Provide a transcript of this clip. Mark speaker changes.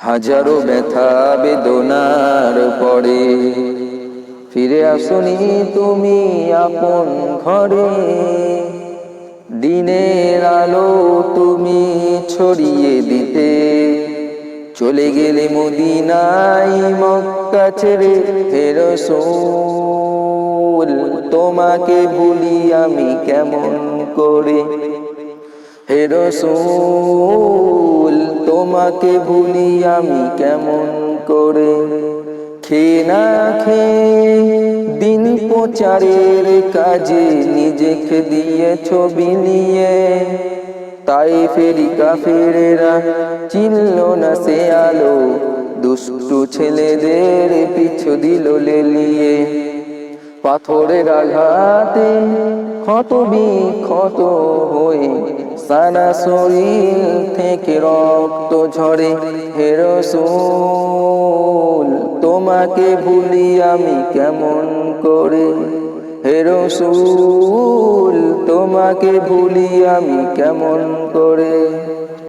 Speaker 1: হাজারো ব্যথা বেদনার পরে ফিরে আসনি তুমি আপন ঘরে। দিনের আলো তুমি ছড়িয়ে দিতে চলে গেলে মদিনায় মক্কা ছেড়ে। হে রাসূল তোমাকে ভুলি আমি কেমন করে। হে রাসূল তোমাকে ভুলি আমি কেমন করে। খেয়ে না খেয়ে দিন প্রচারের কাজে নিজেকে দিয়েছ বিলিয়ে। তায়েফের কাফেরেরা চিনল না সে আলো, দুষ্টু ছেলেদের পিছু দিল লেলিয়ে। পাথরের আঘাতে ক্ষত বিক্ষত হয়ে সারা শরীর থেকে রক্ত ঝরে। হে রাসূল তোমাকে ভুলি আমি কেমন করে। হে রাসূল তোমাকে ভুলি আমি কেমন করে।